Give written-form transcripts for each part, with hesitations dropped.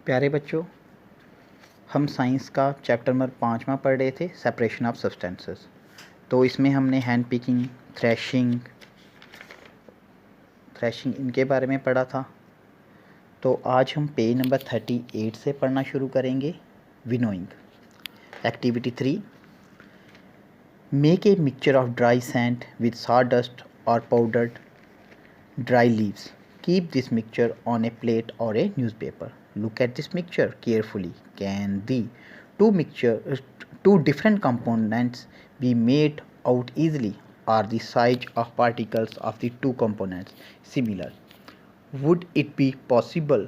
प्यारे बच्चों, हम साइंस का चैप्टर नंबर 5वां पढ़ रहे थे, सेपरेशन ऑफ सब्सटेंसेस। तो इसमें हमने हैंड पिकिंग, थ्रेशिंग इनके बारे में पढ़ा था। तो आज हम पेज नंबर 38 से पढ़ना शुरू करेंगे। Winnowing. Activity 3, make a mixture of dry sand with sawdust और powdered dry leaves. Keep this mixture on a plate or a newspaper. Look at this mixture carefully. Can the two different components be made out easily? Are the size of particles of the two components similar? Would it be possible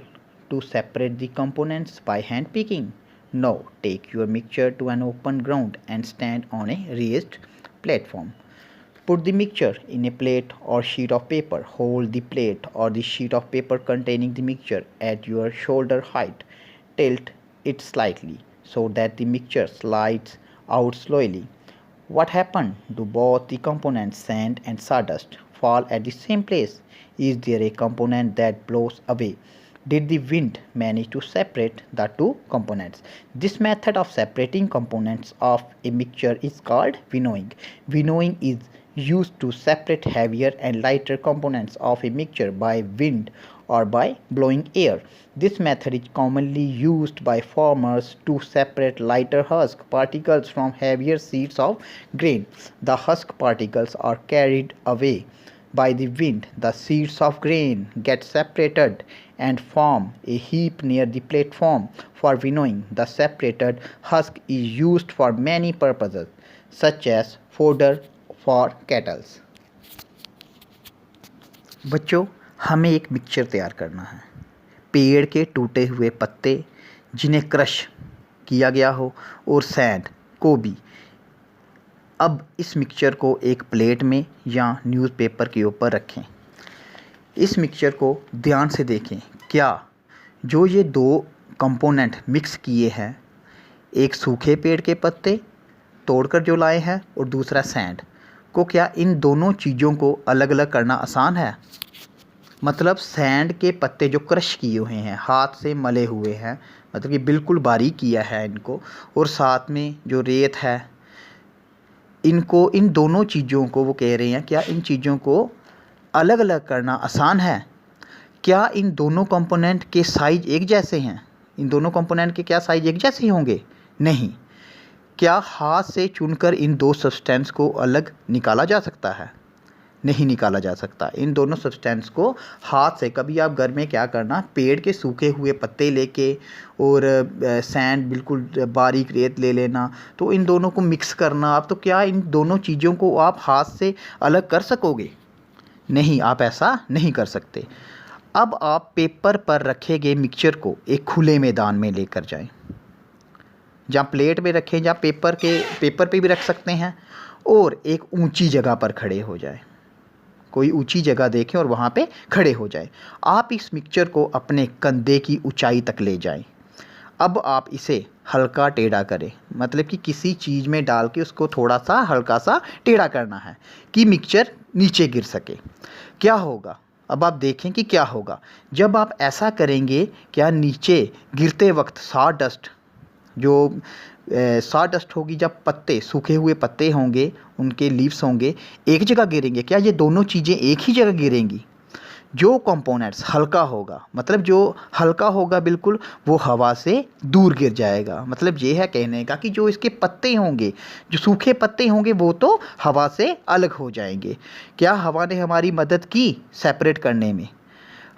to separate the components by hand picking? Now take your mixture to an open ground and stand on a raised platform. Put the mixture in a plate or sheet of paper. Hold the plate or the sheet of paper containing the mixture at your shoulder height. Tilt it slightly so that the mixture slides out slowly. What happened? Do both the components, sand and sawdust, fall at the same place? Is there a component that blows away? Did the wind manage to separate the two components? This method of separating components of a mixture is called winnowing. Winnowing is used to separate heavier and lighter components of a mixture by wind or by blowing air. This method is commonly used by farmers to separate lighter husk particles from heavier seeds of grain. The husk particles are carried away by the wind. The seeds of grain get separated and form a heap near the platform for winnowing. The separated husk is used for many purposes, such as fodder for cattle. बच्चों, हमें एक mixture तैयार करना है। पेड़ के टूटे हुए पत्ते जिन्हें क्रश किया गया हो और सैंड को भी। अब इस मिक्सचर को एक प्लेट में या न्यूज़पेपर के ऊपर रखें। इस मिक्सचर को ध्यान से देखें। क्या जो ये दो कंपोनेंट मिक्स किए हैं, एक सूखे पेड़ के पत्ते तोड़कर जो लाए हैं और दूसरा सैंड को, क्या इन दोनों चीज़ों को अलग अलग करना आसान है? मतलब सैंड के पत्ते जो क्रश किए हुए हैं, हाथ से मले हुए हैं, मतलब कि बिल्कुल बारीक किया है इनको, और साथ में जो रेत है, इनको, इन दोनों चीज़ों को वो कह रहे हैं क्या इन चीज़ों को अलग अलग करना आसान है? क्या इन दोनों कंपोनेंट के साइज एक जैसे हैं? इन दोनों कंपोनेंट के क्या साइज एक जैसे होंगे? नहीं। क्या हाथ से चुनकर इन दो सब्सटेंस को अलग निकाला जा सकता है? नहीं निकाला जा सकता। इन दोनों सब्सटेंस को हाथ से, कभी आप घर में क्या करना, पेड़ के सूखे हुए पत्ते लेके और सैंड बिल्कुल बारीक रेत ले लेना, तो इन दोनों को मिक्स करना आप, तो क्या इन दोनों चीज़ों को आप हाथ से अलग कर सकोगे? नहीं, आप ऐसा नहीं कर सकते। अब आप पेपर पर रखे गए मिक्सचर को एक खुले मैदान में लेकर जाएं, जहाँ प्लेट में रखें, जहाँ पेपर पे भी रख सकते हैं, और एक ऊंची जगह पर खड़े हो जाएं। कोई ऊंची जगह देखें और वहाँ पे खड़े हो जाएं। आप इस मिक्सचर को अपने कंधे की ऊंचाई तक ले जाएं। अब आप इसे हल्का टेढ़ा करें, मतलब कि किसी चीज़ में डाल के उसको थोड़ा सा हल्का सा टेढ़ा करना है कि मिक्सचर नीचे गिर सके। क्या होगा? अब आप देखें कि क्या होगा। जब आप ऐसा करेंगे, क्या नीचे गिरते वक्त सॉडस्ट होगी, जब पत्ते, सूखे हुए पत्ते होंगे, उनके लीव्स होंगे, एक जगह गिरेंगे। क्या ये दोनों चीज़ें एक ही जगह गिरेंगी? जो कंपोनेंट्स हल्का होगा, मतलब जो हल्का होगा बिल्कुल, वो हवा से दूर गिर जाएगा। मतलब ये है कहने का कि जो इसके पत्ते होंगे, जो सूखे पत्ते होंगे, वो तो हवा से अलग हो जाएंगे। क्या हवा ने हमारी मदद की सेपरेट करने में?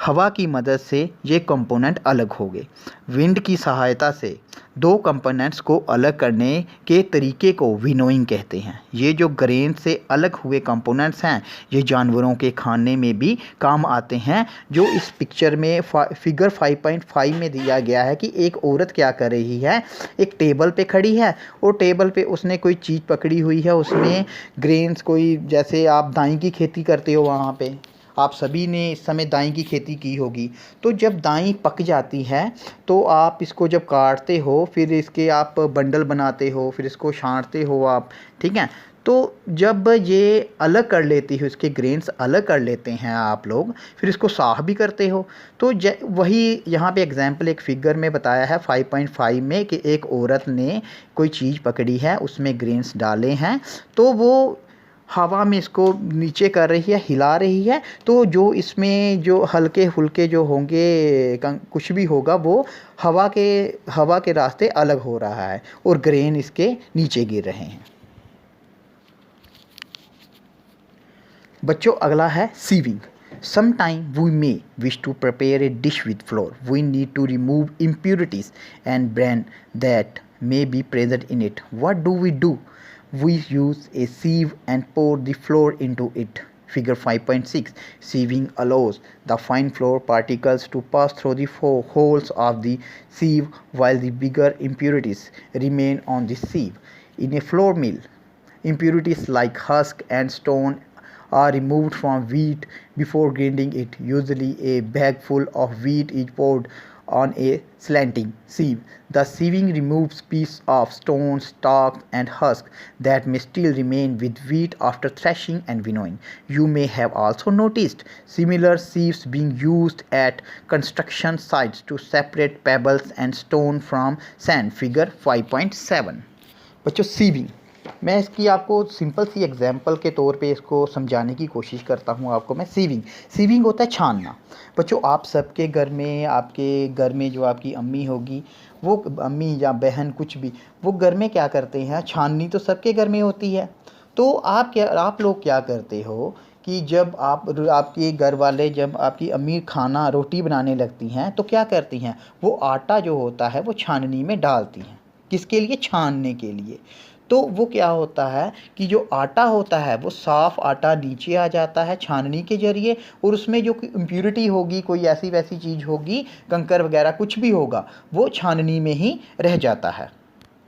हवा की मदद से ये कंपोनेंट अलग हो गए। विंड की सहायता से दो कंपोनेंट्स को अलग करने के तरीके को विनोइंग कहते हैं। ये जो ग्रेन से अलग हुए कंपोनेंट्स हैं, ये जानवरों के खाने में भी काम आते हैं। जो इस पिक्चर में फिगर 5.5 में दिया गया है कि एक औरत क्या कर रही है, एक टेबल पे खड़ी है और टेबल पे उसने कोई चीज़ पकड़ी हुई है, उसमें ग्रेन्स, कोई, जैसे आप दाई की खेती करते हो, वहाँ पे आप सभी ने इस समय दाई की खेती की होगी। तो जब दाई पक जाती है तो आप इसको जब काटते हो, फिर इसके आप बंडल बनाते हो, फिर इसको छाँटते हो आप, ठीक है। तो जब ये अलग कर लेती है, इसके ग्रेन्स अलग कर लेते हैं आप लोग, फिर इसको साफ़ भी करते हो। तो वही यहाँ पे एग्जांपल एक फिगर में बताया है 5.5 में कि एक औरत ने कोई चीज़ पकड़ी है, उसमें ग्रेन्स डाले हैं, तो वो हवा में इसको नीचे कर रही है, हिला रही है। तो जो इसमें जो हल्के फुल्के जो होंगे कुछ भी होगा वो हवा के रास्ते अलग हो रहा है और ग्रेन इसके नीचे गिर रहे हैं। बच्चों अगला है sieving. Sometime we may wish to prepare a dish with flour. We need to remove impurities and bran that may be present in it. What do? We use a sieve and pour the flour into it. Figure 5.6. Sieving allows the fine flour particles to pass through the holes of the sieve while the bigger impurities remain on the sieve. In a flour mill, impurities like husk and stone are removed from wheat before grinding it. Usually a bagful of wheat is poured on a slanting sieve. The sieving removes pieces of stones, stalks and husks that may still remain with wheat after threshing and winnowing. You may have also noticed similar sieves being used at construction sites to separate pebbles and stone from sand. Figure 5.7. बच्चों sieving, मैं इसकी आपको simple सी example के तौर पे इसको समझाने की कोशिश करता हूँ आपको मैं। सीविंग होता है छानना। बच्चों आप सबके घर में, आपके घर में जो आपकी अम्मी होगी, वो अम्मी या बहन कुछ भी, वो घर में क्या करते हैं, छाननी तो सबके घर में होती है। तो आप लोग क्या करते हो कि जब आपके घर वाले, जब आपकी अम्मी खाना रोटी बनाने लगती हैं तो क्या करती हैं, वो आटा जो होता है वो छाननी में डालती हैं। किसके लिए? छानने के लिए। तो वो क्या होता है कि जो आटा होता है वो साफ़ आटा नीचे आ जाता है छाननी के ज़रिए, और उसमें जो इम्प्यूरिटी होगी, कोई ऐसी वैसी चीज़ होगी, कंकर वगैरह कुछ भी होगा, वो छाननी में ही रह जाता है।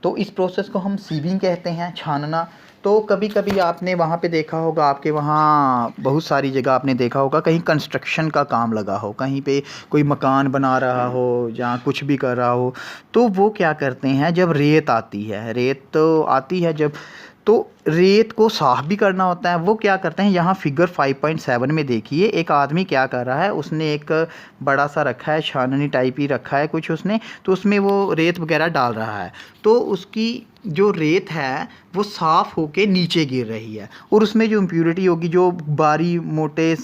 तो इस प्रोसेस को हम सीविंग कहते हैं, छानना। तो कभी कभी आपने वहाँ पे देखा होगा, आपके वहाँ बहुत सारी जगह आपने देखा होगा, कहीं कंस्ट्रक्शन का काम लगा हो, कहीं पे कोई मकान बना रहा हो या कुछ भी कर रहा हो, तो वो क्या करते हैं, जब रेत आती है, रेत तो आती है जब, तो रेत को साफ़ भी करना होता है। वो क्या करते हैं, यहाँ फिगर 5.7 में देखिए, एक आदमी क्या कर रहा है, उसने एक बड़ा सा रखा है, छाननी टाइप ही रखा है कुछ उसने, तो उसमें वो रेत वगैरह डाल रहा है। तो उसकी जो रेत है वो साफ़ होके नीचे गिर रही है, और उसमें जो इम्प्यूरिटी होगी, जो बारी मोटे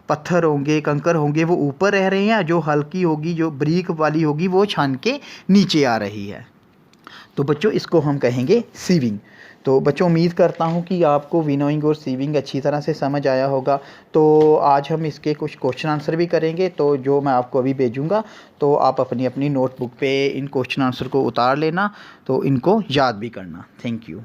पत्थर होंगे, कंकर होंगे, वो ऊपर रह रहे हैं, जो हल्की होगी, जो बारीक वाली होगी, वो छान के नीचे आ रही है। तो बच्चों इसको हम कहेंगे सीविंग। तो बच्चों उम्मीद करता हूँ कि आपको विनोइंग और सीविंग अच्छी तरह से समझ आया होगा। तो आज हम इसके कुछ क्वेश्चन आंसर भी करेंगे, तो जो मैं आपको अभी भेजूँगा, तो आप अपनी अपनी नोटबुक पे इन क्वेश्चन आंसर को उतार लेना, तो इनको याद भी करना। Thank you.